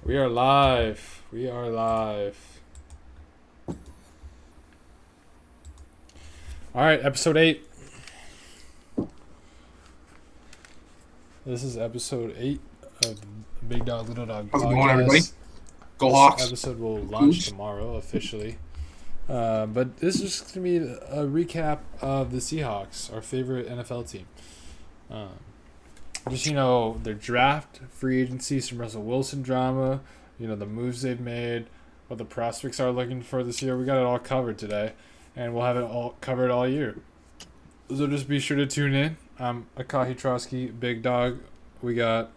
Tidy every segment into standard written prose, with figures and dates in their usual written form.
We are live. We are live. All right, episode 8. This is episode 8 of the Big Dog Little Dog How's it going, everybody? podcast. Go This Hawks. episode will launch tomorrow officially. But this is just going to be a recap of the Seahawks, our favorite NFL team. Their draft, free agency, some Russell Wilson drama, the moves they've made, what the prospects are looking for this year. We got it all covered today, and we'll have it all covered all year. So just be sure to tune in. I'm Akahi Trotsky, Big Dog. We got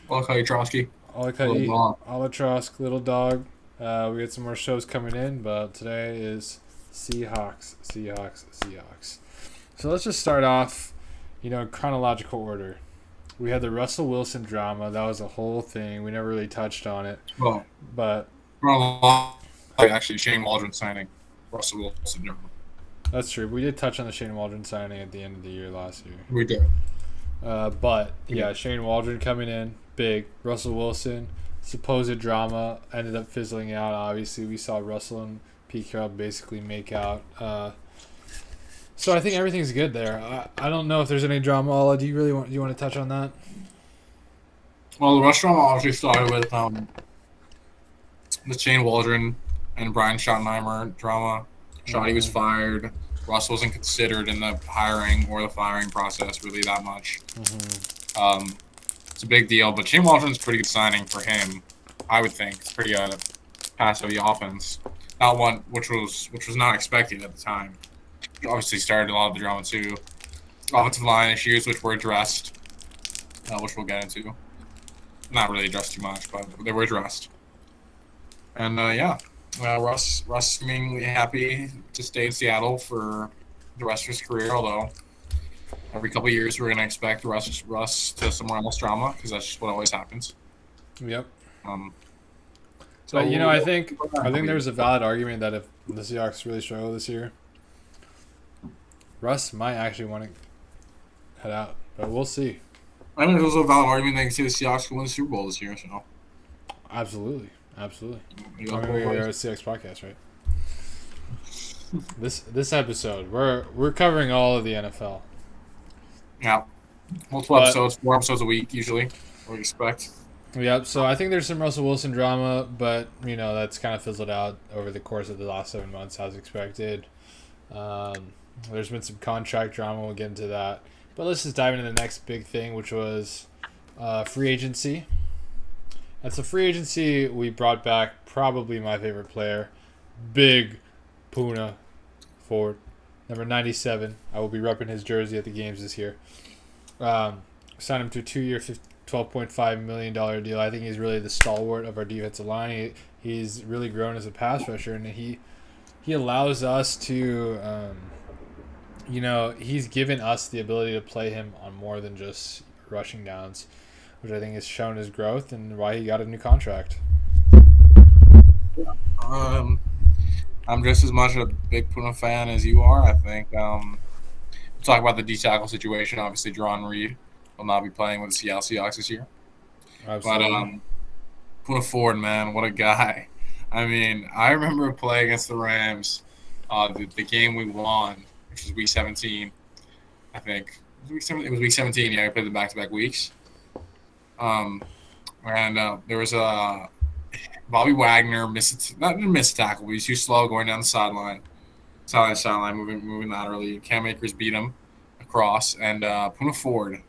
Akahi Trotsky. Akahi, Ala Trosk, Little Dog. We got some more shows coming in, but today is Seahawks. So let's just start off, in chronological order. We had the Russell Wilson drama. That was a whole thing. We never really touched on it. Well, But actually, Shane Waldron signing Russell Wilson. that's true. We did touch on the Shane Waldron signing at the end of the year last year. We did. Shane Waldron coming in, big. Russell Wilson, supposed drama, ended up fizzling out. Obviously, we saw Russell and Pete Carroll basically make out. So I think everything's good there. I don't know if there's any drama. Ala, do you want to touch on that? Well, the Rush drama obviously started with the Shane Waldron and Brian Schottenheimer drama. Schotty was fired. Russ wasn't considered in the hiring or the firing process really that much. It's a big deal, but Shane Waldron's a pretty good signing for him, I would think. It's pretty good pass of the offense. Not one which was not expected at the time. Obviously started a lot of the drama too. Offensive line issues, which were addressed, which we'll get into. Not really addressed too much, but they were addressed. And Russ seemingly happy to stay in Seattle for the rest of his career. Although every couple of years we're gonna expect Russ to somewhere else drama because that's just what always happens. Yep. So I think there's a valid argument that if the Seahawks really struggle this year, Russ might actually want to head out, but we'll see. I think there's also a valid argument that you can see the Seahawks can win the Super Bowl this year. So Absolutely. you We're a Seahawks podcast, right? This episode, we're covering all of the NFL. Yeah, multiple episodes, 4 episodes a week usually. What we expect. Yep. So I think there's some Russell Wilson drama, but that's kind of fizzled out over the course of the last 7 months, as expected. There's been some contract drama. We'll get into that. But let's just dive into the next big thing, which was free agency. That's a free agency. We brought back probably my favorite player, Big Puna Ford, number 97. I will be repping his jersey at the games this year. Signed him to a 2-year, $12.5 million deal. I think he's really the stalwart of our defensive line. He's really grown as a pass rusher, and he allows us to, he's given us the ability to play him on more than just rushing downs, which I think has shown his growth and why he got a new contract. I'm just as much a Big Puna fan as you are. I think we'll talk about the D-tackle situation. Obviously, Jerron Reed will not be playing with the Seattle Seahawks this year. Absolutely. But Puna Ford, man, what a guy. I mean, I remember a play against the Rams, the game we won, which was week 17, I think. It was week 17, yeah, we played the back-to-back weeks. There was a Bobby Wagner not miss a tackle, but he's too slow going down the sideline, moving laterally. Cam Akers beat him across, and Puna Ford,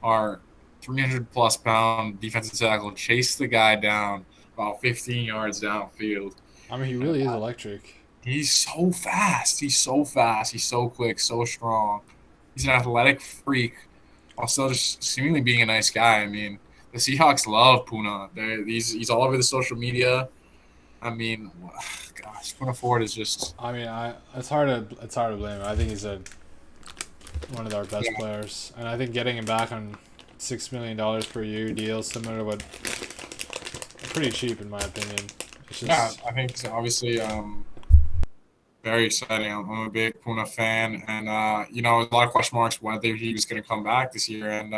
our 300-plus pound defensive tackle, chased the guy down about 15 yards downfield. I mean, he really is electric. He's so fast. He's so quick, so strong. He's an athletic freak while still just seemingly being a nice guy. I mean, the Seahawks love Puna. He's all over the social media. I mean, gosh, Puna Ford is just. I mean, it's hard to blame him. I think he's one of our best players, and I think getting him back on $6 million per year deal, similar to what, pretty cheap in my opinion. It's just, I think it's obviously very exciting. I'm a big Puna fan, and a lot of question marks whether he was going to come back this year. And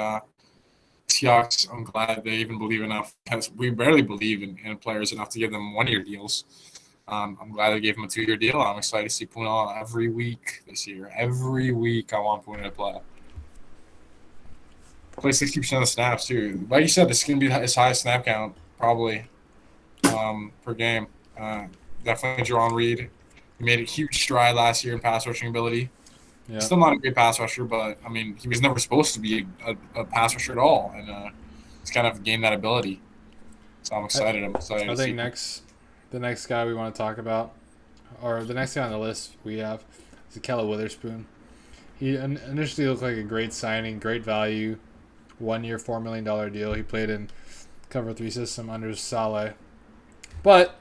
Seahawks, I'm glad they even believe enough, because we barely believe in players enough to give them 1-year deals. I'm glad they gave him a 2-year deal. I'm excited to see Puna every week this year. Every week I want Puna to play. Play 60% of the snaps, too. Like you said, this is going to be his highest snap count, probably, per game. Definitely Jerron Reed. He made a huge stride last year in pass rushing ability. Yeah. Still not a great pass rusher, but, I mean, he was never supposed to be a pass rusher at all. And he's kind of gained that ability. So I'm excited. I think the next guy we want to talk about, or the next guy on the list we have, is Akella Witherspoon. He initially looked like a great signing, great value, 1-year, $4 million deal. He played in cover 3 system under Saleh. But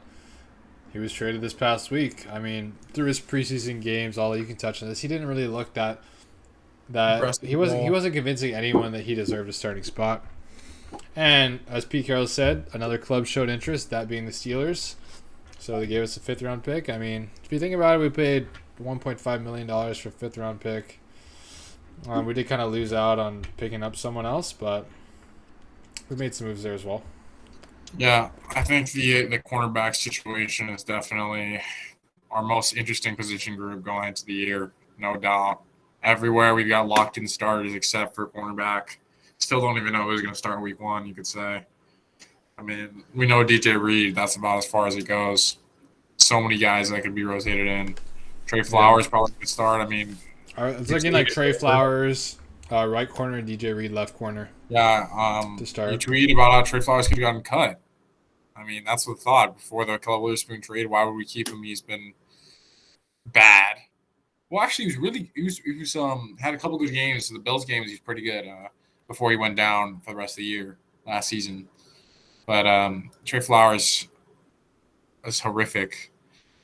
he was traded this past week. I mean, through his preseason games, all you can touch on this, he didn't really look that he wasn't convincing anyone that he deserved a starting spot. And as Pete Carroll said, another club showed interest, that being the Steelers. So they gave us a 5th-round pick. I mean, if you think about it, we paid $1.5 million for a 5th-round pick. We did kind of lose out on picking up someone else, but we made some moves there as well. Yeah, I think the cornerback situation is definitely our most interesting position group going into the year, no doubt. Everywhere we've got locked-in starters except for cornerback. Still don't even know who's going to start week 1, you could say. I mean, we know DJ Reed. That's about as far as it goes. So many guys that could be rotated in. Trey Flowers probably could start. I mean, it's looking like Trey Flowers, right corner, and DJ Reed, left corner. Yeah. To start. You tweeted about how Trey Flowers could have gotten cut. I mean, that's the thought. Before the Akella Witherspoon trade, why would we keep him? He's been bad. Well, actually, he was had a couple good games. The Bills games, he's pretty good before he went down for the rest of the year last season. But Trey Flowers was horrific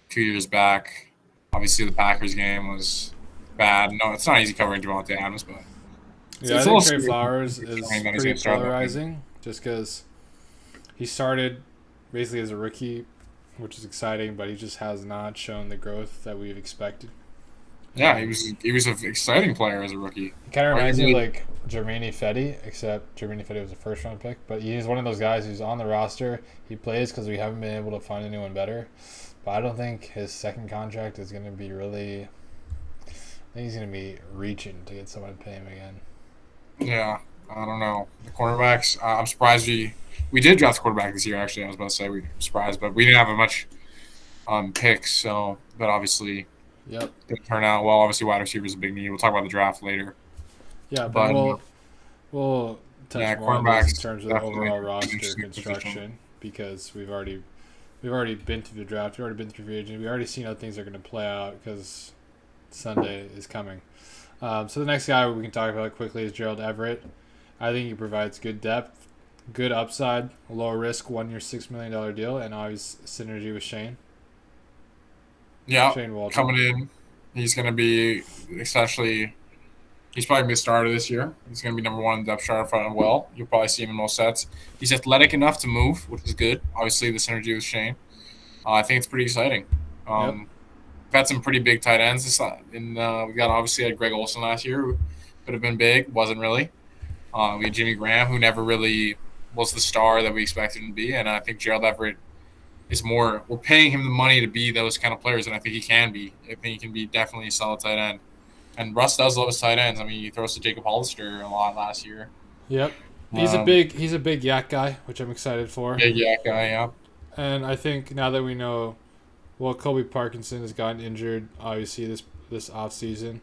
2 years back. Obviously, the Packers game was bad. No, it's not easy covering Devontae Adams, but I think Trey Flowers is pretty polarizing just because he started basically as a rookie, which is exciting, but he just has not shown the growth that we've expected. Yeah, he was an exciting player as a rookie. He kind of reminds me of like Germaine Fetty, except Germaine Fetty was a 1st-round pick. But he's one of those guys who's on the roster. He plays because we haven't been able to find anyone better. But I don't think his second contract is going to be really. I think he's going to be reaching to get someone to pay him again. Yeah, I don't know. The cornerbacks, I'm surprised we did draft a quarterback this year, actually. I was about to say we were surprised, but we didn't have a much picks. So, but obviously. Yep. It turned out well. Obviously, wide receiver is a big need. We'll talk about the draft later. Yeah, but we'll touch more on this in terms of the overall roster construction because we've already been through the draft. We've already been through free agency. We've already seen how things are going to play out because Sunday is coming. So the next guy we can talk about quickly is Gerald Everett. I think he provides good depth, good upside, low risk, 1-year, $6 million deal, and obvious synergy with Shane. Yeah, coming in, he's going to be essentially – he's probably going to be a starter this year. He's going to be number 1 depth chart in front of Will. You'll probably see him in most sets. He's athletic enough to move, which is good. Obviously, the synergy with Shane. I think it's pretty exciting. We've had some pretty big tight ends. We got obviously had Greg Olsen last year, who could have been big, wasn't really. We had Jimmy Graham, who never really was the star that we expected him to be, and I think Gerald Everett is more. We're paying him the money to be those kind of players, and I think he can be. I think he can be definitely a solid tight end. And Russ does love his tight ends. I mean, he throws to Jacob Hollister a lot last year. Yep, he's a big yak guy, which I'm excited for. Big yak guy, yeah. And I think now that we know, well, Kobe Parkinson has gotten injured, obviously this off season,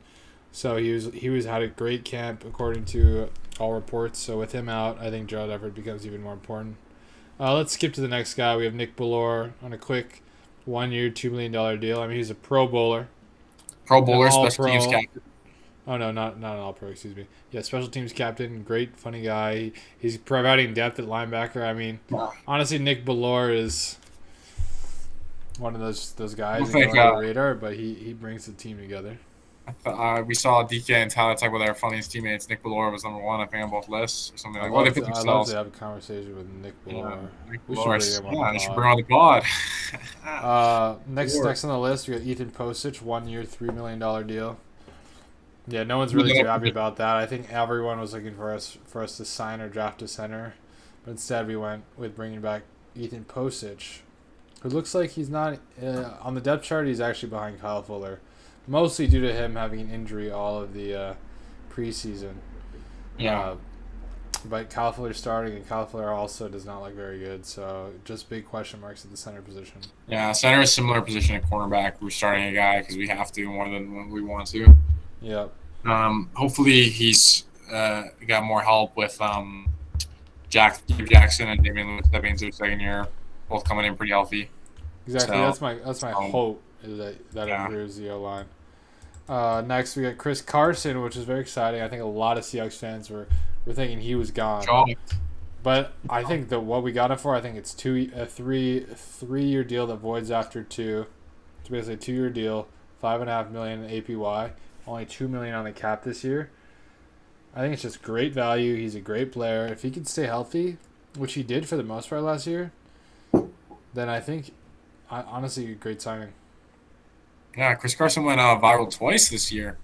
so he was had a great camp according to all reports. So with him out, I think Gerald Everett becomes even more important. Let's skip to the next guy. We have Nick Bellore on a quick 1-year, $2 million deal. I mean, he's a Pro Bowler. Pro Bowler, special teams captain. Oh, no, not an All-Pro, excuse me. Yeah, special teams captain, great, funny guy. He's providing depth at linebacker. I mean, honestly, Nick Bellore is one of those guys on the radar, but he brings the team together. We saw DK and Tyler talk about their funniest teammates. Nick Bellore was number 1, I think, on both lists or something like that. I'd love to have a conversation with Nick Bellore. Nick Bellore. You should bring him on the pod. Next on the list, we got Ethan Posich, 1-year, $3 million deal. Yeah, no one's really too happy about that. I think everyone was looking for us to sign or draft a center, but instead we went with bringing back Ethan Posich, who looks like he's not on the depth chart. He's actually behind Kyle Fuller, mostly due to him having an injury all of the preseason. Yeah. But Kyle Fuller starting, and Kyle Fuller also does not look very good. So just big question marks at the center position. Yeah, center is similar position at cornerback. We're starting a guy because we have to more than when we want to. Yep. Hopefully he's got more help with Steve Jackson and Damian Lewis stepping into his second year, both coming in pretty healthy. Exactly. That's my hope is that improves the O line. Next we got Chris Carson, which is very exciting. I think a lot of Seahawks fans were thinking he was gone. But I think that what we got him for, I think it's a three-year deal that voids after 2. It's basically a 2-year deal, $5.5 million in APY, only $2 million on the cap this year. I think it's just great value. He's a great player. If he can stay healthy, which he did for the most part last year, then I think, honestly, a great signing. Yeah, Chris Carson went viral twice this year.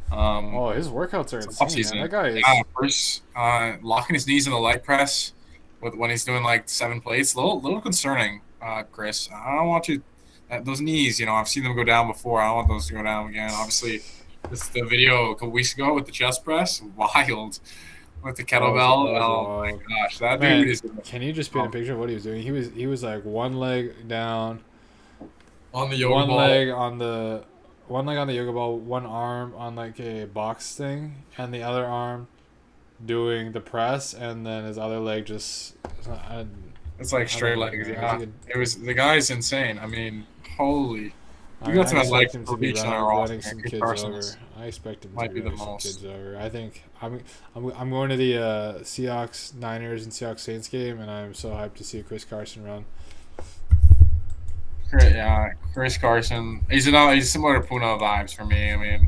His workouts are insane. Man. That guy is first locking his knees in the leg press when he's doing like 7 plates. Little concerning, Chris. I don't want you those knees. I've seen them go down before. I don't want those to go down again. Obviously, the video a couple weeks ago with the chest press, wild. With the kettlebell, oh my gosh, that dude is. Can you just paint a picture of what he was doing? He was like one leg down, on the yoga one ball. One leg on the yoga ball, one arm on like a box thing, and the other arm doing the press, and then his other leg just. It's like straight legs. Yeah, the guy's insane. I mean, holy. We got some like to be running some kids over. I expect him to be running some kids over. I think I'm going to the Seahawks Niners and Seahawks Saints game, and I'm so hyped to see Chris Carson run. Yeah, Chris Carson. He's similar to Puna vibes for me. I mean,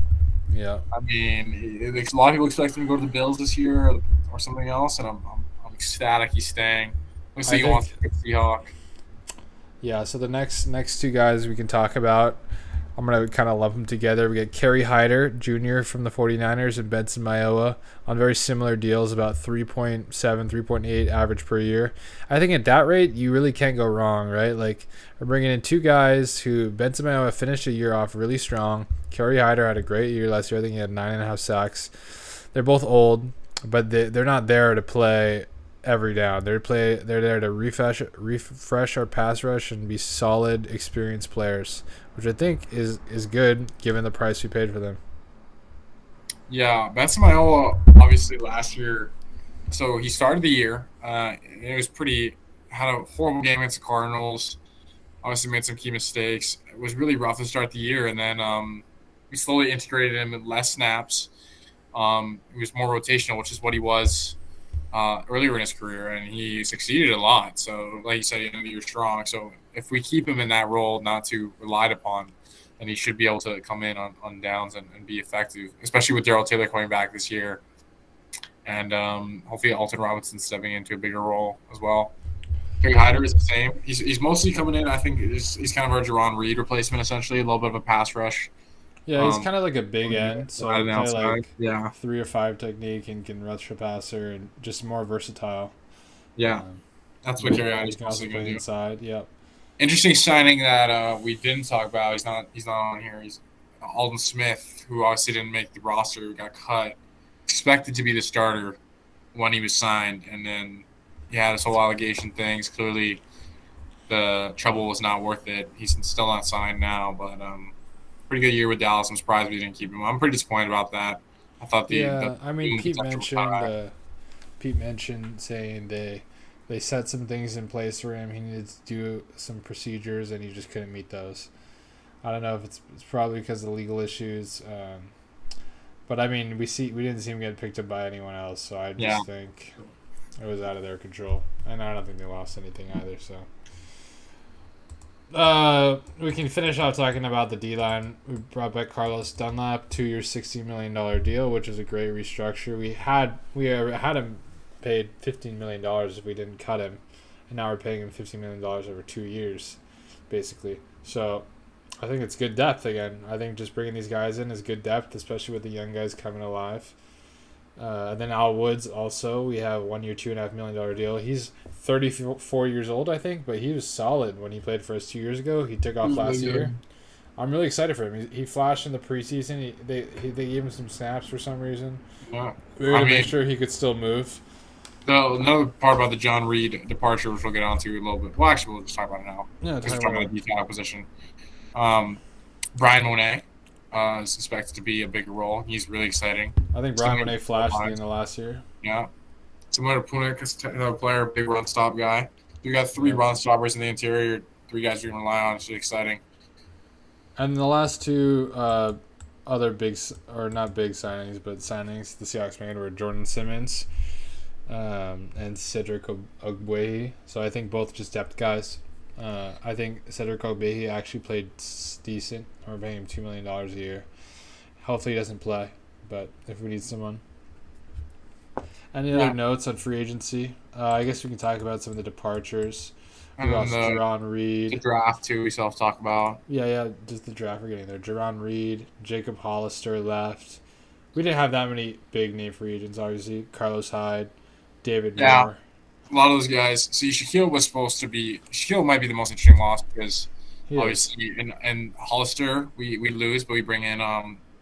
yeah. A lot of people expect him to go to the Bills this year or something else, and I'm ecstatic he's staying. Let's see, he wants to get Seahawk. Yeah, so the next 2 guys we can talk about, I'm going to kind of lump them together. We got Kerry Hyder Jr. from the 49ers and Benson Mayowa on very similar deals, about 3.7, 3.8 average per year. I think at that rate, you really can't go wrong, right? Like, we're bringing in 2 guys who Benson Mayowa finished a year off really strong. Kerry Hyder had a great year last year. I think he had 9.5 sacks. They're both old, but they're not there to play every down. They're there to refresh our pass rush and be solid, experienced players, which I think is good given the price we paid for them. Yeah, Benson Mayowa obviously last year. So he started the year. It was had a horrible game against the Cardinals. Obviously made some key mistakes. It was really rough to start the year, and then we slowly integrated him in less snaps. He was more rotational, which is what he was earlier in his career, and he succeeded a lot. So, like you said, you're strong. So, if we keep him in that role, not too relied upon, then he should be able to come in on downs and be effective, especially with Darrell Taylor coming back this year. And hopefully Alton Robinson stepping into a bigger role as well. Kerry Hyder is the same. He's mostly coming in, I think, he's kind of our Jerron Reed replacement, essentially, a little bit of a pass rush. Yeah, he's kind of like a big end, so he play like 3 or 5 technique and can rush a passer and just more versatile. Yeah, that's what Kerry Hyder's also going to do. Inside, yep. Interesting signing that we didn't talk about. He's not on here. He's Alden Smith, who obviously didn't make the roster, got cut. Expected to be the starter when he was signed, and then he had this whole allegation things. Clearly, the trouble was not worth it. He's still not signed now, but pretty good year with Dallas. I'm surprised we didn't keep him. I'm pretty disappointed about that. I thought Pete mentioned saying they set some things in place for him. He needed to do some procedures, and he just couldn't meet those. I don't know if it's probably because of the legal issues, but I mean we didn't see him get picked up by anyone else, so I just think it was out of their control, and I don't think they lost anything either. So. We can finish off talking about the D-line. We brought back Carlos Dunlap, 2-year, $60 million deal, which is a great restructure. We had him paid $15 million if we didn't cut him, and now we're paying him $15 million over 2 years, basically. So I think it's good depth again. I think just bringing these guys in is good depth, especially with the young guys coming alive. And then Al Woods also, we have 1 year, $2.5 million deal. He's 34 years old, I think, but he was solid when he played for us 2 years ago. He took off last year. I'm really excited for him. He flashed in the preseason. They gave him some snaps for some reason. Yeah. We were to make sure he could still move. Another part about the John Reed departure, which we'll get onto a little bit. Well, actually, we'll just talk about it now. Yeah, because we're talking about the detail acquisition. Brian Monet is expected to be a bigger role. He's really exciting. I think Brian Monet flashed in the last year. Yeah. Similar to Punek is another player, big run stop guy. We got 3 run stoppers in the interior. 3 guys we can rely on. It's really exciting. And the last 2 other big, or not big signings, but signings the Seahawks made were Jordan Simmons and Cedric Ogbuehi. So I think both just depth guys. I think Cedric Ogbuehi actually played decent. We're paying him $2 million a year. Hopefully he doesn't play, but if we need someone. Any other notes on free agency? I guess we can talk about some of the departures. We lost Jerron Reed. The draft, too, we still have to talk about. Yeah, just the draft we're getting there. Jerron Reed, Jacob Hollister left. We didn't have that many big name free agents, obviously. Carlos Hyde, David Moore. A lot of those guys. See, Shaquille was supposed to be. Shaquille might be the most interesting loss because obviously, and Hollister, we lose, but we bring in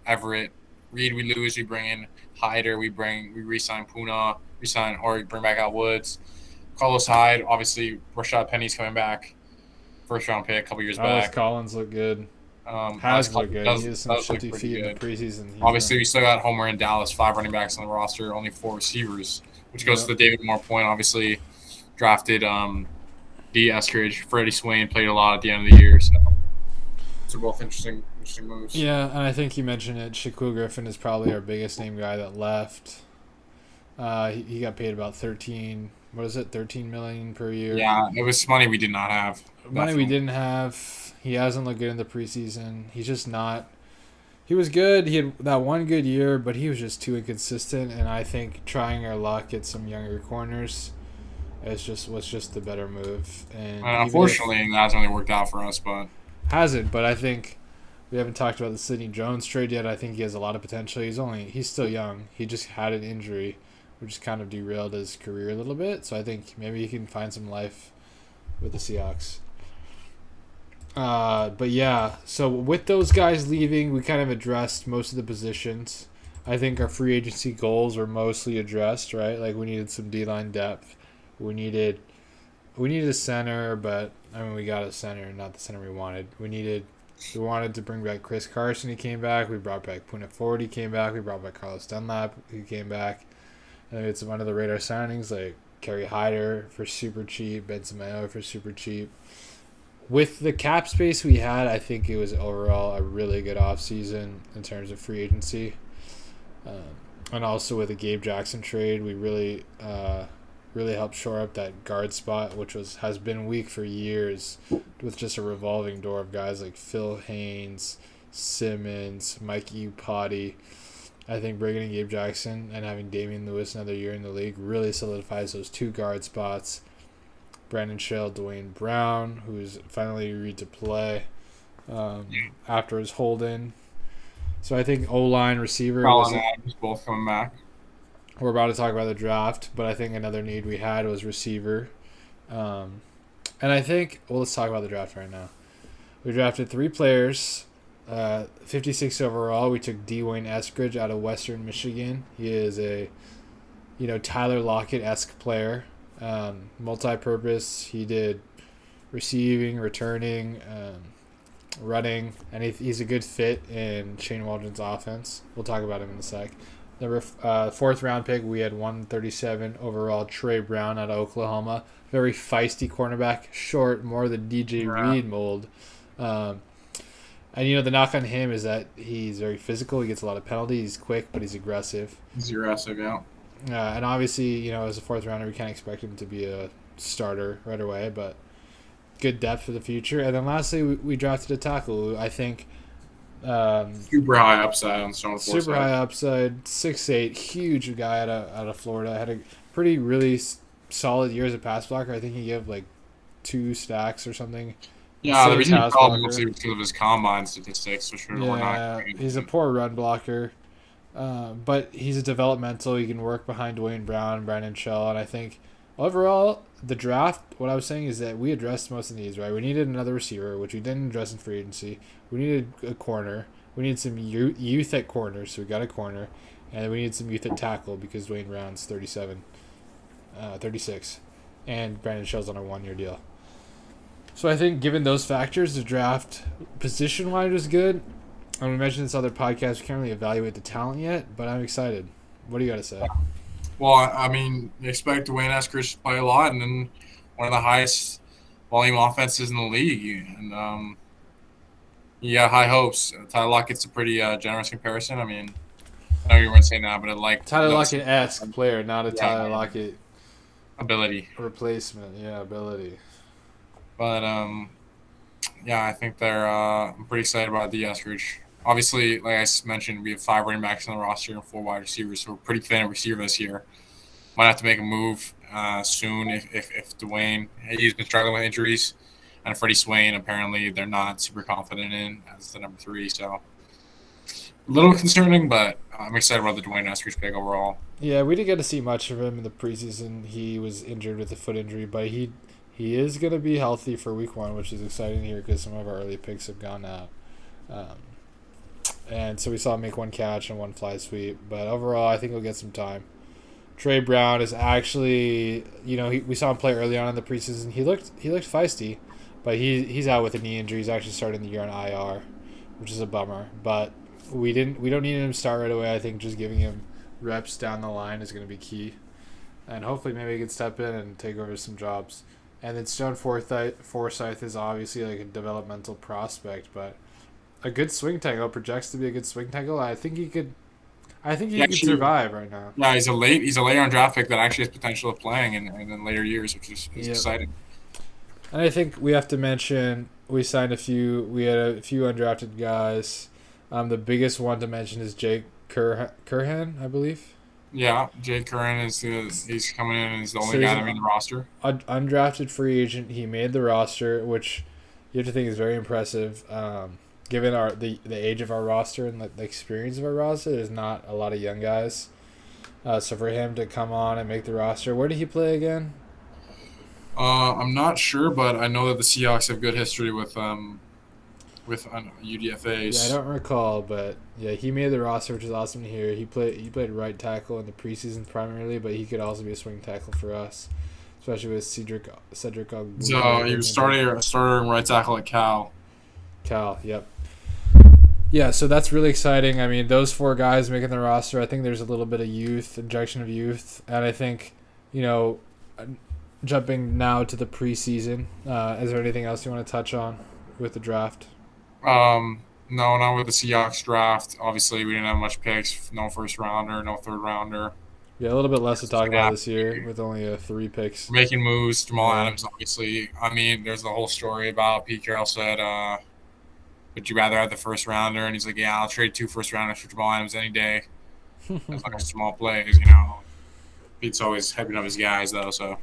Everett. Reed, we lose. We bring in Hyder. We re-sign Puna. We bring back Al Woods. Carlos Hyde, obviously, Rashad Penny's coming back. First round pick a couple years back. Collins looked good. Has looked good. He has some shifty feet in the preseason. Obviously, we still got Homer and Dallas, 5 running backs on the roster, only 4 receivers, which goes to the David Moore point. Obviously, drafted D. Eskridge. Freddie Swain played a lot at the end of the year. So those are both interesting moves. Yeah, and I think you mentioned it. Shaquille Griffin is probably our biggest name guy that left. He got paid about $13 million per year. Yeah, it was money we did not have. Money we didn't have. He hasn't looked good in the preseason. He's just not. He was good. He had that one good year, but he was just too inconsistent. And I think trying our luck at some younger corners was just the better move. And unfortunately, it hasn't really worked out for us. But hasn't. But I think we haven't talked about the Sidney Jones trade yet. I think he has a lot of potential. He's still young. He just had an injury, which kind of derailed his career a little bit. So I think maybe he can find some life with the Seahawks. But yeah, so with those guys leaving, we kind of addressed most of the positions. I think our free agency goals were mostly addressed, right? Like we needed some D-line depth. We needed a center, but I mean we got a center, not the center we wanted. We wanted to bring back Chris Carson. He came back. We brought back Puna Ford. He came back. We brought back Carlos Dunlap. He came back. And we had some under the radar signings like Kerry Hyder for super cheap, Ben Mayo for super cheap. With the cap space we had, I think it was overall a really good offseason in terms of free agency. And also with the Gabe Jackson trade, we really helped shore up that guard spot, which has been weak for years, with just a revolving door of guys like Phil Haynes, Simmons, Mike Iupati. I think bringing in Gabe Jackson and having Damian Lewis another year in the league really solidifies those 2 guard spots. Brandon Shell, Dwayne Brown, who's finally agreed to play after his hold-in. So I think O-line receiver. Adams both coming back. We're about to talk about the draft, but I think another need we had was receiver. And I think, let's talk about the draft right now. We drafted 3 players. 56 overall. We took Dwayne Eskridge out of Western Michigan. He is a, Tyler Lockett-esque player. Multi-purpose. He did receiving, returning, running, and he's a good fit in Shane Waldron's offense. We'll talk about him in a sec. The 4th round pick, we had 137 overall. Trey Brown out of Oklahoma. Very feisty cornerback. Short, more the DJ Reed mold. And, the knock on him is that he's very physical. He gets a lot of penalties. He's quick, but he's aggressive. Yeah. And obviously, as a 4th rounder, we can't expect him to be a starter right away, but good depth for the future. And then lastly, we drafted a tackle who I think super high upside on Stone Force. Super high upside, 6'8", huge guy out of Florida. Had a really solid year as a pass blocker. I think he gave like 2 stacks or something Yeah, the Insane reason he pass called blocker. mostly because of his combine statistics, which were not Yeah, great. he's a poor run blocker. But he's a developmental. He can work behind Dwayne Brown, Brandon Shell, and I think overall the draft. What I was saying is that we addressed most of the needs. Right, we needed another receiver, which we didn't address in free agency. We needed a corner. We needed some youth at corner, so we got a corner, and we needed some youth at tackle because Dwayne Brown's 37, 36, and Brandon Shell's on a 1 year deal. So I think given those factors, the draft position wise was good. And we mentioned this other podcast. We can't really evaluate the talent yet, but I'm excited. What do you got to say? Well, I mean, you expect Dwayne Eskridge to play a lot, and then one of the highest volume offenses in the league, and you got high hopes. Tyler Lockett's a pretty generous comparison. I mean, I know you weren't saying that, but Tyler Lockett-esque player, not a Tyler Lockett ability replacement. Yeah, ability. But yeah, I think they're. I'm pretty excited about the Eskridge. Obviously, like I mentioned, we have 5 running backs on the roster and 4 wide receivers, so we're pretty thin at receiver this year. Might have to make a move soon if Dwayne. He's been struggling with injuries, and Freddie Swain apparently they're not super confident in as the number 3. So a little concerning, but I'm excited about the Dwayne Eskridge pick overall. Yeah, we didn't get to see much of him in the preseason. He was injured with a foot injury, but he is going to be healthy for week 1, which is exciting here because some of our early picks have gone out. And so we saw him make 1 catch and 1 fly sweep. But overall, I think he'll get some time. Trey Brown is actually, we saw him play early on in the preseason. He looked feisty, but he's out with a knee injury. He's actually starting the year on IR, which is a bummer. But we don't need him to start right away. I think just giving him reps down the line is going to be key. And hopefully maybe he can step in and take over some jobs. And then Stone Forsythe is obviously like a developmental prospect, but a good swing tackle, projects to be a good swing tackle. I think he could survive right now. Yeah, he's a late round draft pick that actually has potential of playing in later years, which is exciting. And I think we have to mention we had a few undrafted guys. The biggest one to mention is Jake Curhan, I believe. Yeah, Jake Curran he's coming in and he's the only guy that made the roster. Undrafted free agent. He made the roster, which you have to think is very impressive. Given the age of our roster and the experience of our roster, there's not a lot of young guys. So for him to come on and make the roster, where did he play again? I'm not sure, but I know that the Seahawks have good history with UDFAs. Yeah, I don't recall, but yeah, he made the roster, which is awesome to hear. He played right tackle in the preseason primarily, but he could also be a swing tackle for us, especially with Cedric Ogbuehi. So he was starting right tackle at Cal. Yep. Yeah, so that's really exciting. I mean, those 4 guys making the roster, I think there's a little bit of injection of youth, and I think, jumping now to the preseason, is there anything else you want to touch on with the draft? No, not with the Seahawks draft. Obviously, we didn't have much picks. No first rounder, no third rounder. Yeah, a little bit less to talk about this year with only 3 picks. Making moves. Jamal Adams, obviously. I mean, there's the whole story about Pete Carroll said, would you rather have the first rounder? And he's like, yeah, I'll trade 2 first rounders for Jamal Adams any day. As long as small plays, Pete's always hyping up his guys, though, so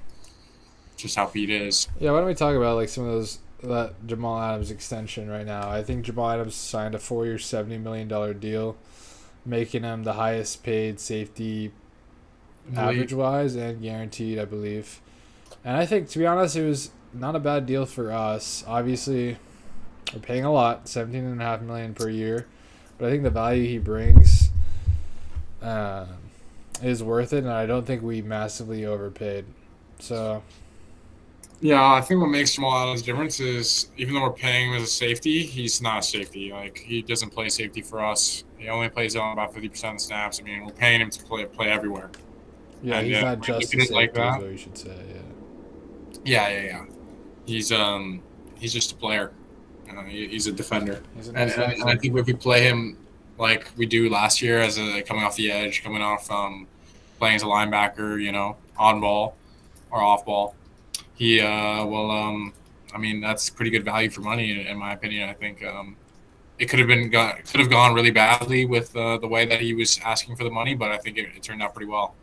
just how Pete is. Yeah, why don't we talk about some of that Jamal Adams extension right now? I think Jamal Adams signed a 4-year, $70 million deal, making him the highest paid safety average-wise and guaranteed, I believe. And I think, to be honest, it was not a bad deal for us. Obviously, we're paying a lot, $17.5 million per year, but I think the value he brings is worth it, and I don't think we massively overpaid. So, yeah, I think what makes Jamal Adams difference is even though we're paying him as a safety, he's not a safety. Like, he doesn't play safety for us. He only plays on about 50% of the snaps. I mean, we're paying him to play everywhere. Yeah, and he's not just a safety, like that, is what you should say. Yeah. He's just a player. He's a defender. And I think if we play him like we do last year as coming off the edge, coming off playing as a linebacker, on ball or off ball, he I mean, that's pretty good value for money in my opinion. I think it could have gone really badly with the way that he was asking for the money, but I think it turned out pretty well.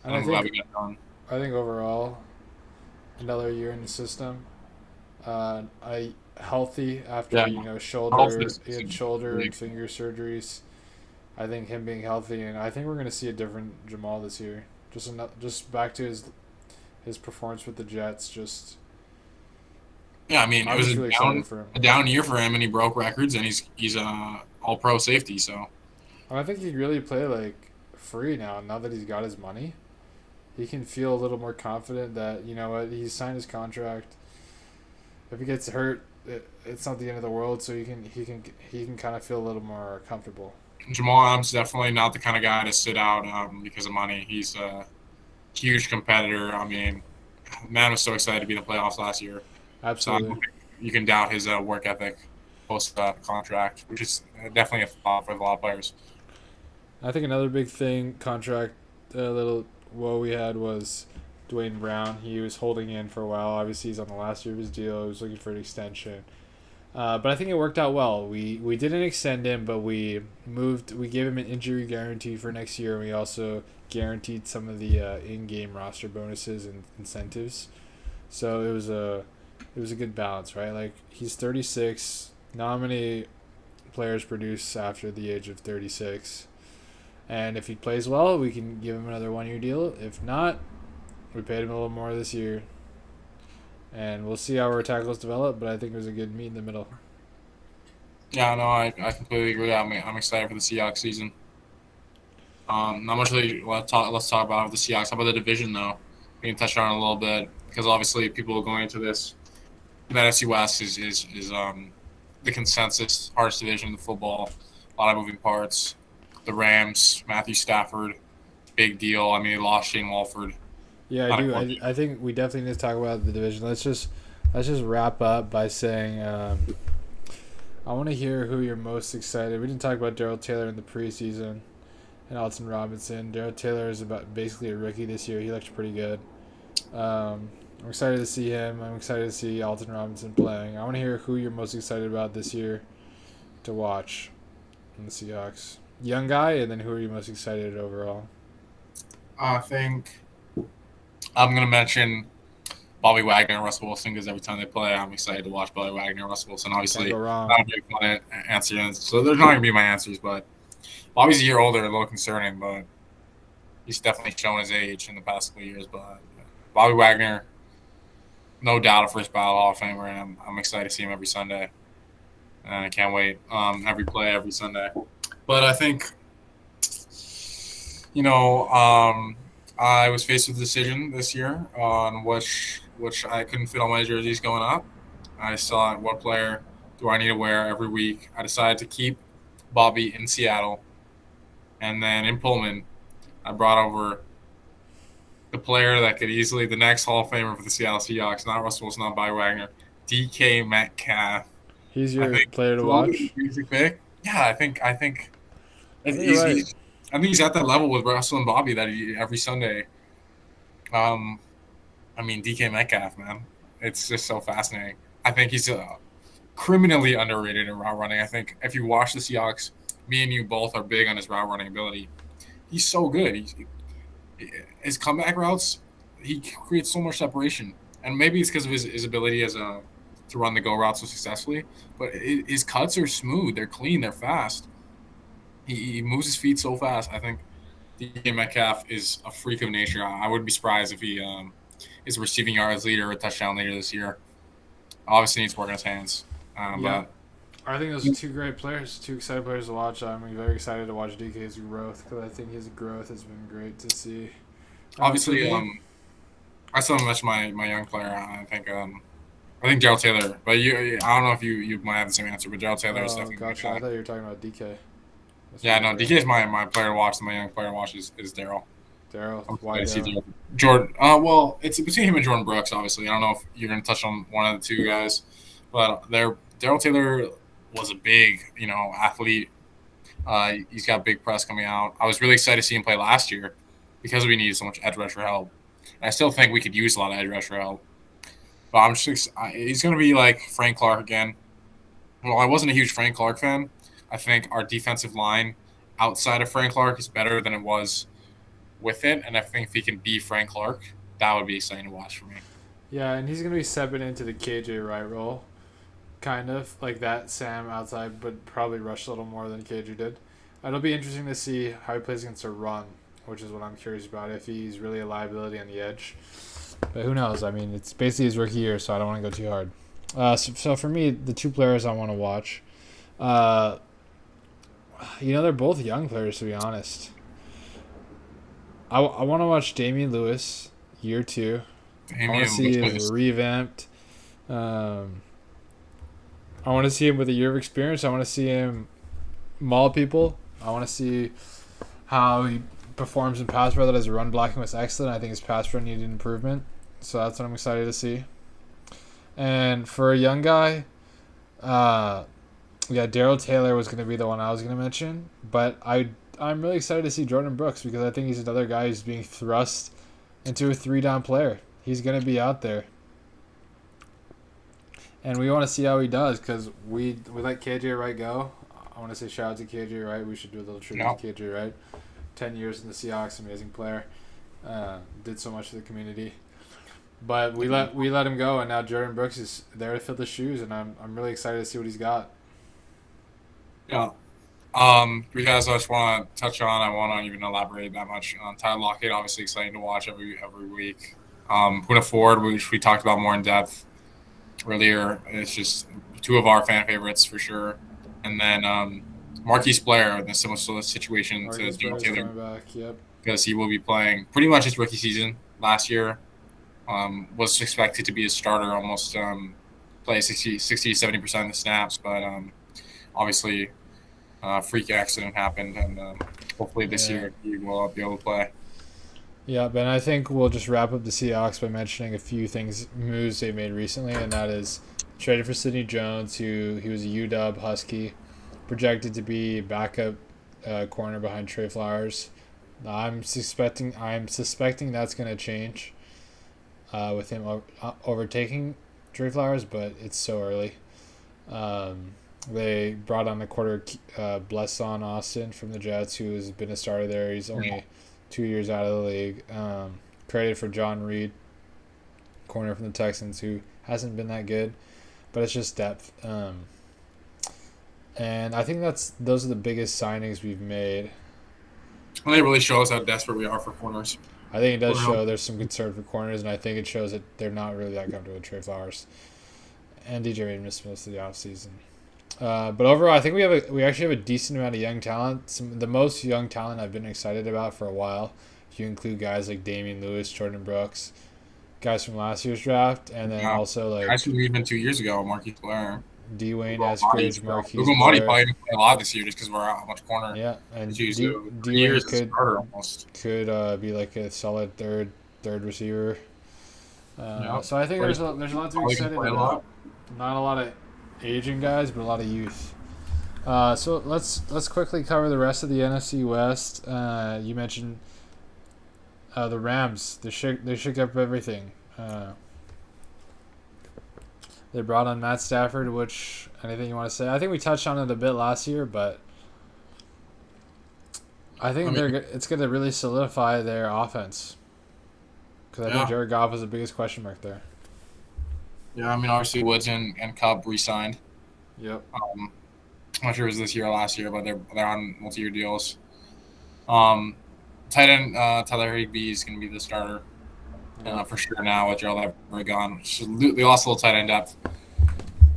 And I'm glad we got it done. I think overall, another year in the system. I healthy after Yeah, health he is had shoulder big. and finger surgeries. I think him being healthy, and I think we're gonna see a different Jamal this year. Just back to his performance with the Jets. Just Yeah, I mean, it I'm was just really excited for him. a down year for him, and he broke records, and he's all pro safety. So And I think he really play like free now. Now that he's got his money, he can feel a little more confident that you know what he's signed his contract. If he gets hurt, it's not the end of the world. So he can kind of feel a little more comfortable. Jamal Adams definitely not the kind of guy to sit out because of money. He's a huge competitor. I mean, man was so excited to be in the playoffs last year. So I don't Absolutely. think you can doubt his work ethic post contract, which is definitely a thought for a lot of players. I think another big thing contract little woe we had was Dwayne Brown. He was holding in for a while. Obviously, he's on the last year of his deal. He was looking for an extension. But I think it worked out well. We didn't extend him, but we gave him an injury guarantee for next year. And we also guaranteed some of the in-game roster bonuses and incentives. So it was a good balance, right? Like he's 36. Not many players produce after the age of 36. And if he plays well, we can give him another 1 year deal. If not, we paid him a little more this year. And we'll see how our tackles develop, but I think it was a good meet in the middle. Yeah, no, I completely agree. I'm excited for the Seahawks season. Not much really. Let's talk about the Seahawks. How about the division though? We can touch on it a little bit because obviously people going into this, the NFC West is the consensus hardest division in the football. A lot of moving parts. The Rams, Matthew Stafford, big deal. I mean, they lost Shane Walford. Yeah, I Not a do. quarterback. I think we definitely need to talk about the division. Let's just wrap up by saying I want to hear who you're most excited. We didn't talk about Daryl Taylor in the preseason and Alton Robinson. Daryl Taylor is about basically a rookie this year. He looked pretty good. I'm excited to see him. I'm excited to see Alton Robinson playing. I want to hear who you're most excited about this year to watch in the Seahawks. Young guy, and then who are you most excited overall? I think I'm gonna mention Bobby Wagner and Russell Wilson because every time they play, I'm excited to watch Bobby Wagner and Russell Wilson. Can't Obviously, go wrong. not a big fun answer, so there's not gonna be my answers. But Bobby's a year older, a little concerning, but he's definitely shown his age in the past couple of years. But Bobby Wagner, no doubt a first ballot Hall of Famer, and I'm excited to see him every Sunday. And I can't wait. Every play, every Sunday. But I think, you know, I was faced with a decision this year on which I couldn't fit all my jerseys going up. I saw what player do I need to wear every week. I decided to keep Bobby in Seattle, and then in Pullman, I brought over the player that could easily the next Hall of Famer for the Seattle Seahawks, not Russell Wilson, not Bobby Wagner, DK Metcalf. He's I your think player to a little bit watch. basic pick. Yeah, I think you're right. I think he's at that level with Russell and Bobby that every Sunday. Um, I mean DK Metcalf, man, it's just so fascinating. I think he's criminally underrated in route running. I think if you watch the Seahawks, me and you both are big on his route running ability. He's so good. His comeback routes, he creates so much separation, and maybe it's because of his ability as a to run the go route so successfully. But his cuts are smooth, they're clean, they're fast. He moves his feet so fast. I think DK Metcalf is a freak of nature. I wouldn't be surprised if he is a receiving yards leader or a touchdown leader this year. Obviously, needs work on his hands. Yeah, But I think those are two great players, two excited players to watch. I'm very excited to watch DK's growth because I think his growth has been great to see. For obviously, me, I still haven't mentioned my young player. I think Gerald Taylor. But I don't know if you might have the same answer. But Gerald Taylor is oh definitely my gotcha, I guy. thought you were talking about DK. That's Yeah, really no, great. DK is my player to watch. And my young player to watch is Daryl. Daryl, I'm why excited to see Daryl? Jordan. Well, it's between him and Jordan Brooks. Obviously, I don't know if you're going to touch on one of the two guys, but Daryl Taylor was a big, athlete. He's got big press coming out. I was really excited to see him play last year because we needed so much edge rusher help. And I still think we could use a lot of edge rusher help. But he's going to be like Frank Clark again. Well, I wasn't a huge Frank Clark fan. I think our defensive line outside of Frank Clark is better than it was with it. And I think if he can be Frank Clark, that would be exciting to watch for me. Yeah, and he's going to be stepping into the KJ Wright role, kind of like that Sam outside, but probably rush a little more than KJ did. It'll be interesting to see how he plays against a run, which is what I'm curious about, if he's really a liability on the edge. But who knows? I mean, it's basically his rookie year, so I don't want to go too hard. So for me, the two players I want to watch, they're both young players, to be honest. I want to watch Damian Lewis, year 2. I want to see him revamped. I want to see him with a year of experience. I want to see him maul people. I want to see how he performs in pass pro. That his run blocking was excellent. I think his pass pro needed improvement. So that's what I'm excited to see. And for a young guy, Daryl Taylor was going to be the one I was going to mention. But I'm really excited to see Jordan Brooks, because I think he's another guy who's being thrust into a 3-down player. He's going to be out there. And we want to see how he does, because we let KJ Wright go. I want to say shout out to KJ Wright. We should do a little tribute to KJ Wright. 10 years in the Seahawks, amazing player. Did so much for the community. But we let him go, and now Jordan Brooks is there to fill the shoes, and I'm really excited to see what he's got. Yeah. Three guys I just want to touch on. I won't even elaborate that much on Tyler Lockett. Obviously exciting to watch every week. Puna Ford, which we talked about more in depth earlier. It's just two of our fan favorites for sure. And then Marquise Blair in a similar situation to Dean Taylor. Back, yep. Because he will be playing pretty much his rookie season last year. Was expected to be a starter, almost play 60-70% of the snaps, but obviously freak accident happened, and hopefully this year he will be able to play. Yeah, Ben, I think we'll just wrap up the Seahawks by mentioning a few moves they made recently, and that is traded for Sidney Jones, he was a UW Husky, projected to be backup corner behind Trey Flowers. I'm suspecting that's going to change with him overtaking Trey Flowers, but it's so early. They brought on the quarter Blesson Austin from the Jets, who has been a starter there. He's only 2 years out of the league. Traded for John Reed, corner from the Texans, who hasn't been that good, but it's just depth. And I think those are the biggest signings we've made. Well, it really shows how desperate we are for corners. I think it does show there's some concern for corners, and I think it shows that they're not really that comfortable with Trey Flowers. And DJ Reed missed most of the offseason. But overall, I think we actually have a decent amount of young talent. The most young talent I've been excited about for a while. If you include guys like Damian Lewis, Jordan Brooks, guys from last year's draft, and then also like guys who even 2 years ago, Marquise Blair, Dwayne Eskridge, Marquise Blair. Marty probably didn't play a lot this year just because we're out much corner. Yeah, and Dwayne could be like a solid third receiver. So I think there's a lot to be excited about. Not a lot of aging guys, but a lot of youth. So let's quickly cover the rest of the NFC West. You mentioned the Rams. They shook up everything. They brought on Matt Stafford, which anything you want to say? I think we touched on it a bit last year, but I think it's going to really solidify their offense, because I think Jared Goff was the biggest question mark there. Yeah, I mean, obviously Woods and Cup re-signed. Yep. I'm not sure it was this year or last year, but they're on multi-year deals. Tight end Tyler Higbee is going to be the starter for sure now with Gerald Everett gone. They lost a little tight end depth.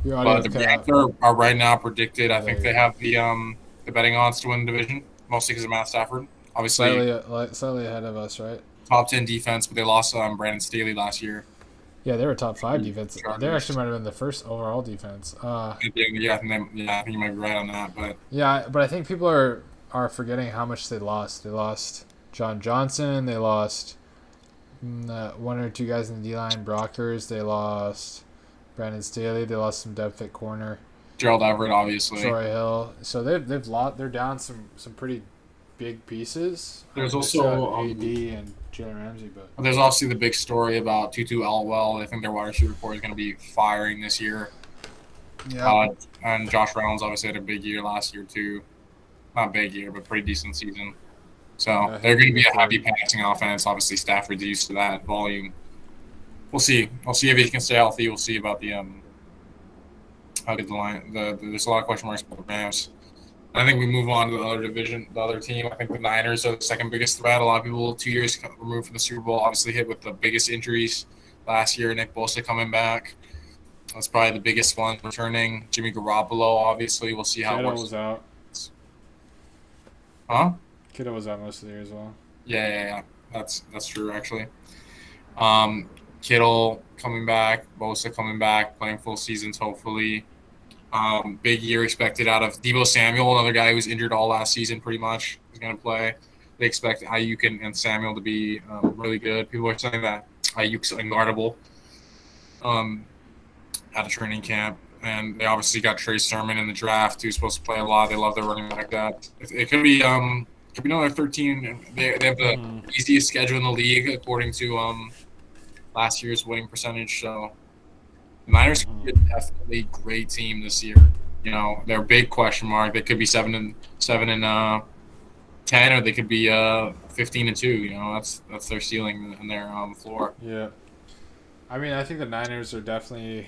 But the Rams are right now predicted. I think they have the betting odds to win the division, mostly because of Matt Stafford. Obviously, slightly ahead of us, right? Top 10 defense, but they lost Brandon Staley last year. Yeah, they were top 5 defense. They actually might have been the first overall defense. I think you might be right on that. But I think people are forgetting how much they lost. They lost John Johnson. They lost one or two guys in the D-line, Brockers. They lost Brandon Staley. They lost some depth at corner. Gerald Everett, obviously. Troy Hill. So they're down some pretty big pieces. There's also AD and Jalen Ramsey, but there's obviously the big story about Tutu Atwell. I think their wide receiver core is going to be firing this year. Yeah. And Josh Reynolds obviously had a big year last year too. Not big year, but pretty decent season. So they're going to be a heavy passing offense. Obviously, Stafford's used to that volume. we'll see. We'll see if he can stay healthy. We'll see about the how good the line. There's a lot of question marks about the Rams. I think we move on to the other division, the other team. I think the Niners are the second biggest threat. A lot of people 2 years removed from the Super Bowl, obviously hit with the biggest injuries last year. Nick Bosa coming back. That's probably the biggest one. Returning Jimmy Garoppolo, obviously. We'll see how it Kittle works. was out. Huh? Kittle was out most of the year as well. Yeah. That's true, actually. Kittle coming back, Bosa coming back, playing full seasons, hopefully. Big year expected out of Deebo Samuel, another guy who was injured all last season pretty much. Is going to play. They expect Ayuk and Samuel to be really good. People are saying that Ayuk's unguardable at a training camp. And they obviously got Trey Sermon in the draft, who's supposed to play a lot. They love their running back depth. It could be another 13. They have the easiest schedule in the league according to last year's winning percentage. So the Niners could be definitely a great team this year. You know, they're a big question mark. They could be 7-10, or they could be 15-2. You know, that's their ceiling and their floor. Yeah. I mean, I think the Niners are definitely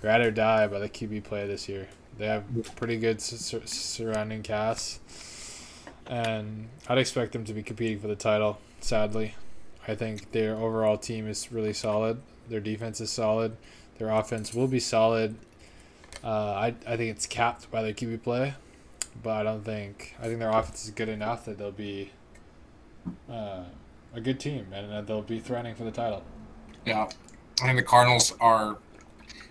ride or die by the QB play this year. They have pretty good surrounding casts, and I'd expect them to be competing for the title. Sadly, I think their overall team is really solid. Their defense is solid. Their offense will be solid. I think it's capped by their QB play, but I think their offense is good enough that they'll be a good team and they'll be threatening for the title. Yeah, I think the Cardinals are.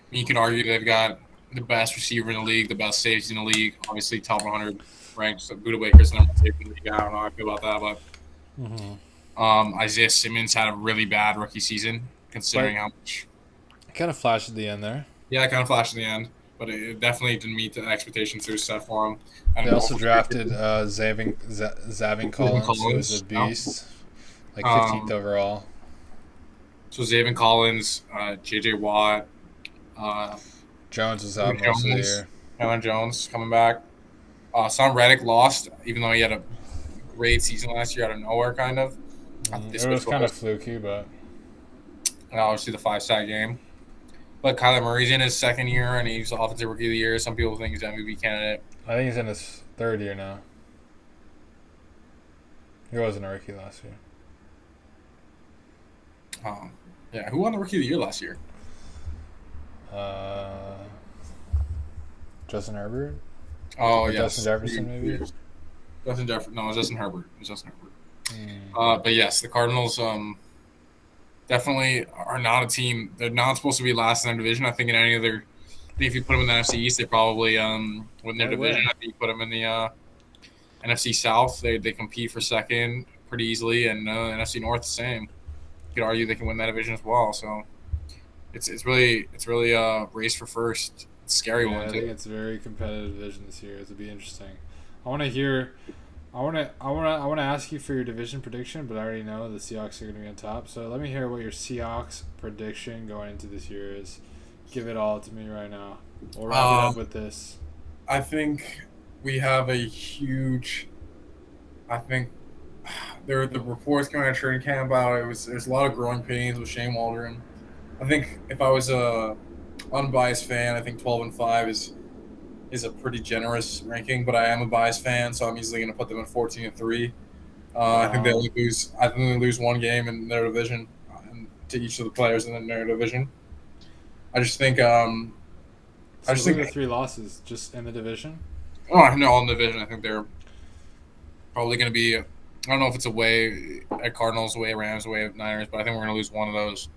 You can argue they've got the best receiver in the league, the best safety in the league. Obviously, top 100 ranked. So Buda Baker's the number one safety in the league. I don't know how I feel about that, but Isaiah Simmons had a really bad rookie season, considering how much. Kind of flashed at the end there. Yeah, it kind of flashed at the end, but it definitely didn't meet the expectations that were set for him. They also drafted Zavin Collins, who was a beast, like 15th overall. So Zavin Collins, J.J. Watt. Jones was out most of the year. Aaron Jones coming back. Sam Reddick lost, even though he had a great season last year out of nowhere, kind of. It was kind of fluky, but. And obviously the 5-sack game. But Kyler Murray's in his second year, and he's Offensive Rookie of the Year. Some people think he's MVP candidate. I think he's in his third year now. He wasn't a rookie last year. Yeah, who won the Rookie of the Year last year? Justin Herbert? Oh, yes. Justin Jefferson, maybe? Justin Jefferson. No, it was Justin Herbert. But yes, the Cardinals definitely are not a team. They're not supposed to be last in their division. I think in any other – I think if you put them in the NFC East, they probably win their division. I think you put them in the NFC South. They compete for second pretty easily, and NFC North the same. You could argue they can win that division as well. So it's really a race for first. It's a scary one too. I think it's a very competitive division this year. It'll be interesting. I want to ask you for your division prediction, but I already know the Seahawks are going to be on top. So let me hear what your Seahawks prediction going into this year is. Give it all to me right now. We'll wrap it up with this. I think we have a huge. I think the reports coming out of training camp about there's a lot of growing pains with Shane Waldron. I think if I was a unbiased fan, I think 12-5 is a pretty generous ranking, but I am a biased fan, so I'm easily going to put them at 14-3. I think they only lose. I think they lose one game in their division to each of the players in their division. I just think. The 3 losses just in the division. Oh no, all in the division. I think they're probably going to be. I don't know if it's away at Cardinals, away at Rams, away at Niners, but I think we're going to lose one of those.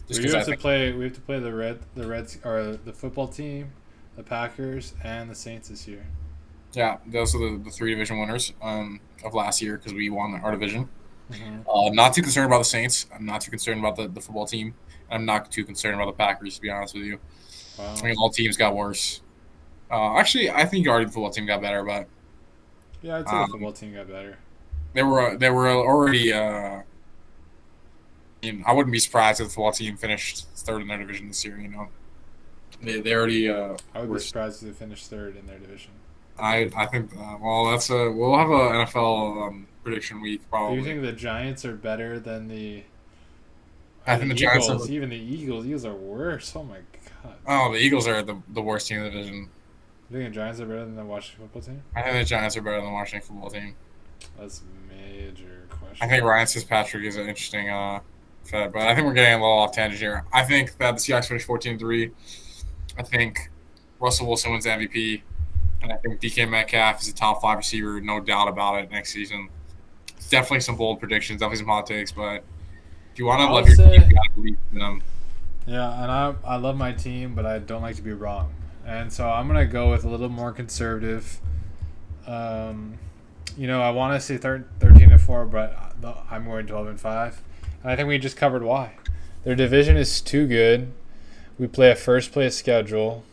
We have to play the Reds or the football team, the Packers, and the Saints this year. Yeah, those are the 3 division winners of last year because we won our division. Mm-hmm. Not too concerned about the Saints. I'm not too concerned about the football team. I'm not too concerned about the Packers, to be honest with you. Wow. I mean, all teams got worse. Actually, I think already the football team got better, but yeah, I'd say the football team got better. They were already. I wouldn't be surprised if the football team finished third in their division this year. You know, they already. I would be surprised if they finished third in their division. I think. Well, we'll have a NFL prediction week probably. Do you think the Giants are better than the I Or think the the Giants are. Eagles, even the Eagles. Eagles are worse. Oh my god. Oh, the Eagles are the worst team in the division. You think the Giants are better than the Washington football team? I think the Giants are better than the Washington football team. That's a major I question. think Ryan Fitzpatrick is an interesting fit, but I think we're getting a little off tangent here. I think that the Seahawks finish 14-3. I think Russell Wilson wins the MVP, and I think DK Metcalf is a top 5 receiver, no doubt about it, next season. It's definitely some bold predictions, definitely some hot takes, but if you want to I love would your team, say, you got to believe in them. yeah, and I love my team, but I don't like to be wrong. And so I'm gonna go with a little more conservative. I want to say 13-4, but I'm going 12-5, and I think we just covered why. Their division is too good. We play a first place schedule.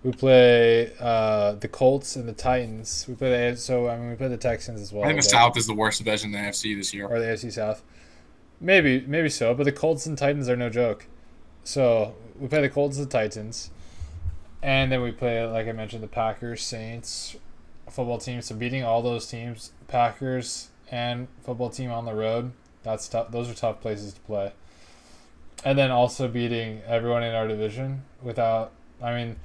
We play the Colts and the Titans. We play we play the Texans as well. I think the South is the worst division in the AFC this year. Or the AFC South. Maybe so, but the Colts and Titans are no joke. So we play the Colts and the Titans, and then we play, like I mentioned, the Packers, Saints, football team. So beating all those teams, Packers and football team on the road, that's tough. Those are tough places to play. And then also beating everyone in our division without. I mean,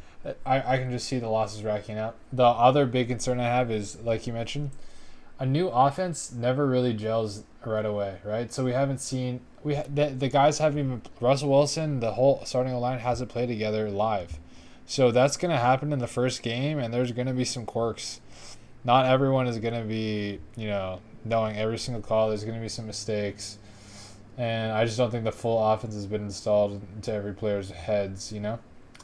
I can just see the losses racking up. The other big concern I have is, like you mentioned, a new offense never really gels right away, right? So we haven't seen the guys haven't even. Russell Wilson, the whole starting line hasn't played together live, so that's gonna happen in the first game, and there's gonna be some quirks. Not everyone is gonna be knowing every single call. There's gonna be some mistakes, and I just don't think the full offense has been installed into every player's heads.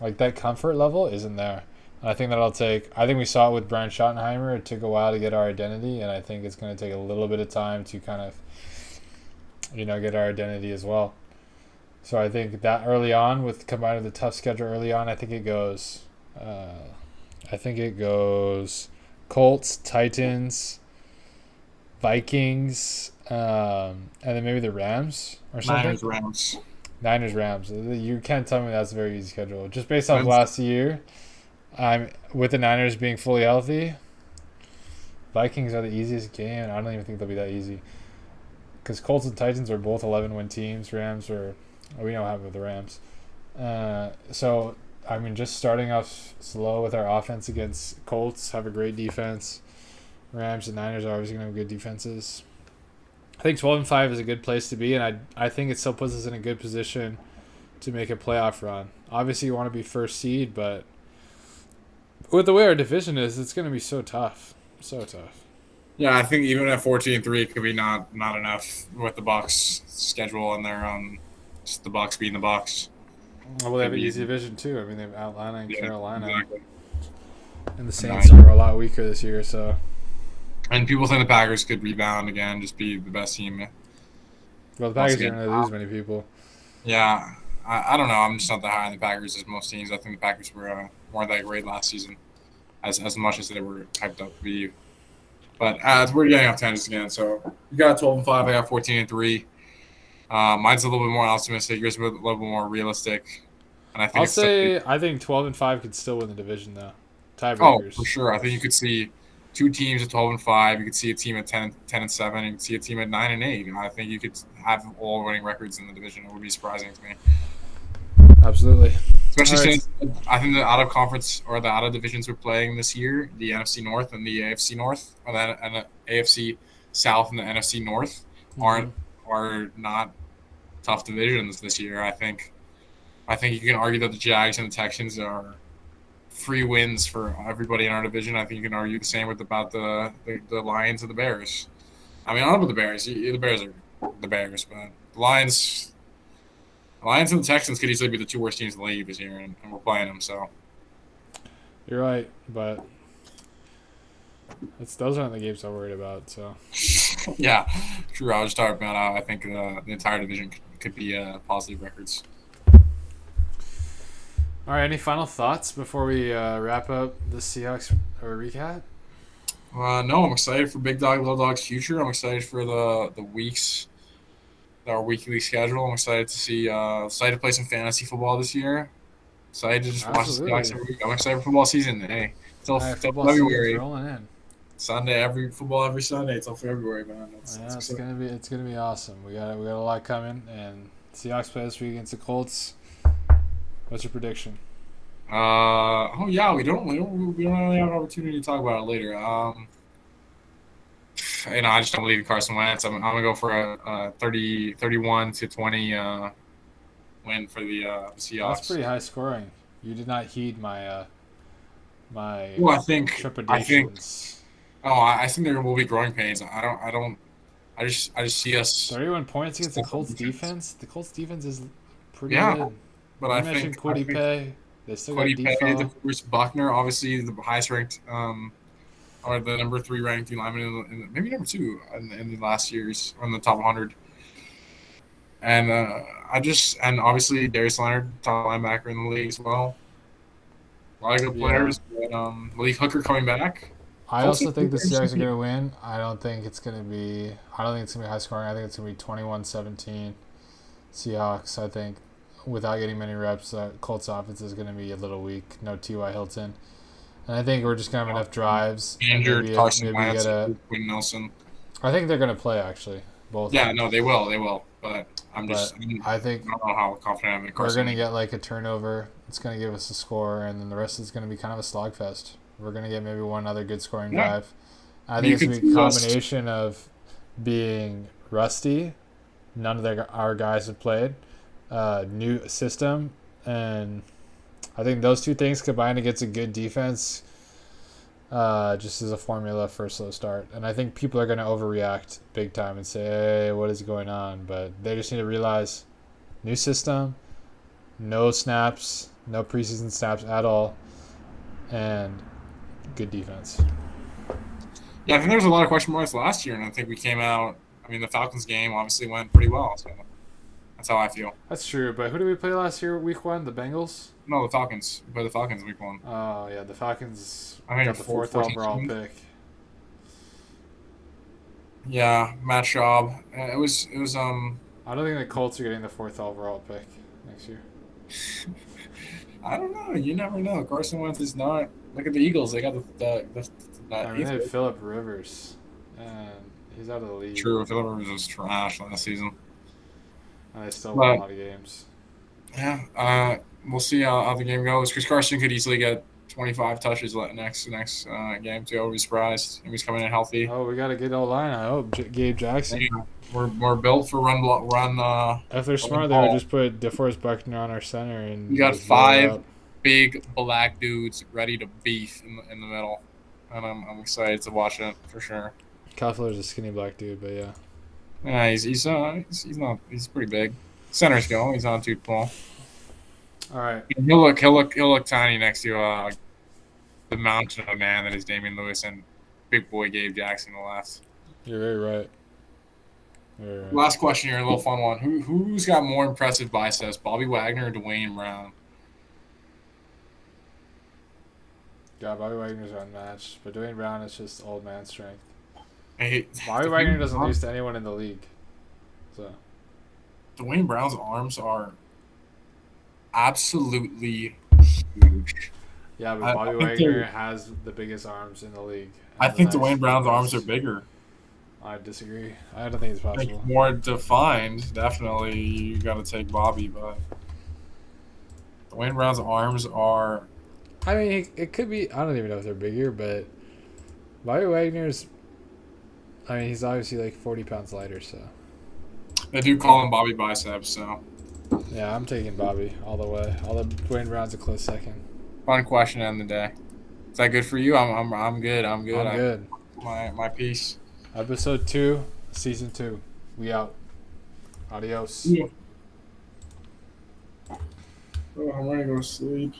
Like that comfort level isn't there. I think that'll take. I think we saw it with Brian Schottenheimer. It took a while to get our identity, and I think it's going to take a little bit of time to kind of, get our identity as well. So I think that early on, with combined with the tough schedule early on, I think it goes. Colts, Titans, Vikings, and then maybe the Rams or something. Niners, Rams. You can't tell me that's a very easy schedule. Just based off last year. With the Niners being fully healthy, Vikings are the easiest game, and I don't even think they'll be that easy. Because Colts and Titans are both 11-win teams. Rams we don't have with the Rams. So, just starting off slow with our offense against Colts, have a great defense. Rams and Niners are always going to have good defenses. I think 12-5 is a good place to be, and I think it still puts us in a good position to make a playoff run. Obviously, you want to be first seed, but with the way our division is, it's going to be so tough. So tough. Yeah, I think even at 14-3, it could be not enough with the Bucs schedule and their just the Bucs being the Bucs. Well, they have an easy division too. They have Atlanta and Carolina, exactly. And the Saints are a lot weaker this year. So, and people think the Packers could rebound again, just be the best team. Well, the Packers are going to lose many people. Yeah, I don't know. I'm just not that high on the Packers as most teams. I think the Packers weren't that great last season, as much as they were hyped up to be. But we're getting off tangents again. So you got 12-5. I got 14-3. Mine's a little bit more optimistic. Yours a little bit more realistic. And I think I think 12-5 could still win the division though. Tiebreakers. Oh, for sure. I think you could see two teams at 12-5. You could see a team at 10-7. You could see a team at 9-8. I think you could have all winning records in the division. It would be surprising to me. Absolutely. Especially since I think the out of conference or the out of divisions we're playing this year, the NFC North and the AFC North, and the AFC South and the NFC North are not tough divisions this year. I think you can argue that the Jags and the Texans are free wins for everybody in our division. I think you can argue the same about the Lions and the Bears. I don't know about the Bears. The Bears are the Bears, but the Lions and the Texans could easily be the two worst teams in the league this year, and we're playing them. So you're right, but those aren't the games I'm worried about. So yeah, true. I was just talking about how I think the entire division could be positive records. All right, any final thoughts before we wrap up the Seahawks recap? No, I'm excited for Big Dog, Little Dog's future. I'm excited for the weeks. Our weekly schedule. I'm excited to play some fantasy football this year. Excited to just watch the Seahawks every week. I'm excited for football season. Hey, till February. Rolling in. Sunday, every Sunday. It's all February, man. It's gonna be awesome. We got a lot coming, and Seahawks play this week against the Colts. What's your prediction? Oh yeah, we don't really have an opportunity to talk about it later. I just don't believe in Carson Wentz. I'm gonna go for a 31-20 win for the Seahawks. That's pretty high scoring. You did not heed my my Well, I think. trepidations. Oh, I think there will be growing pains. I just see us. 31 points against the Colts defense. The Colts defense is pretty Yeah, good. but You I mentioned think Kwity Paye. They still got Cody Pay, Defoe. Bruce Buckner, obviously the highest ranked, or the number 3 ranked lineman, maybe number 2 in the last years on the top 100. And and obviously Darius Leonard, top linebacker in the league as well. A lot of good Yeah. players. But, Malik Hooker coming back. I Colts also think the Seahawks are interesting. going to win. I don't think it's going to be high scoring. I think it's going to be 21-17 Seahawks. I think without getting many reps, Colts offense is going to be a little weak. No T.Y. Hilton. And I think we're just going to have enough drives. And Injured Carson maybe Wentz, get Quinn Nelson. I think they're going to play, actually. Both. Yeah, no, they will. But I think I don't know how confident I am in we're Carson. going to get like a turnover. It's going to give us a score, and then the rest is going to be kind of a slogfest. We're going to get maybe one other good scoring drive. I think it's going to be a combination of being rusty. None of our guys have played. New system. And I think those two things combined against a good defense just as a formula for a slow start. And I think people are going to overreact big time and say, hey, what is going on? But they just need to realize new system, no snaps, no preseason snaps at all, and good defense. Yeah, I think there was a lot of question marks last year, and I think we came out. I mean, the Falcons game obviously went pretty well, so that's how I feel. That's true, but who did we play last year, week 1? The Bengals? No, the Falcons. We played the Falcons week 1. Oh, yeah, the Falcons I think got the 4th overall pick. Yeah, Matt Schaub. It was. I don't think the Colts are getting the 4th overall pick next year. I don't know. You never know. Carson Wentz is not. Look at the Eagles. They got the I mean, they had Phillip Rivers, and he's out of the league. True. Phillip Rivers was trash last season. And they still won a lot of games. Yeah. We'll see how the game goes. Chris Carson could easily get 25 touches next game too. I would be surprised if he's coming in healthy. Oh, we got a good old line. I hope Gabe Jackson. Yeah, we're built for run. If they're smart, they would just put DeForest Buckner on our center and. You got 5 big black dudes ready to beef in the middle, and I'm excited to watch it for sure. Kessler's a skinny black dude, but yeah. Yeah, he's pretty big. Center's going. He's not too tall. All right. He'll look tiny next to the mountain of a man that is Damian Lewis and big boy Gabe Jackson on the left. You're very right. Very right. Last question here, a little fun one. Who's got more impressive biceps, Bobby Wagner or Dwayne Brown? Yeah, Bobby Wagner's unmatched, but Dwayne Brown is just old man strength. Bobby Wagner doesn't lose to anyone in the league. So Dwayne Brown's arms are absolutely huge. Yeah, but Bobby Wagner has the biggest arms in the league. I think Dwayne Brown's arms are bigger. I disagree. I don't think it's possible. Like more defined, definitely you got to take Bobby, but Dwayne Brown's arms are. I mean, it could be. I don't even know if they're bigger, but Bobby Wagner's. I mean, he's obviously like 40 pounds lighter, so. They do call him Bobby Biceps, so. Yeah, I'm taking Bobby all the way. Although Dwayne Brown's a close second. Fun question to end the day. Is that good for you? I'm good. I'm good. I'm good. My piece. Episode 2, season 2. We out. Adios. Yeah. Oh, I'm ready to go to sleep.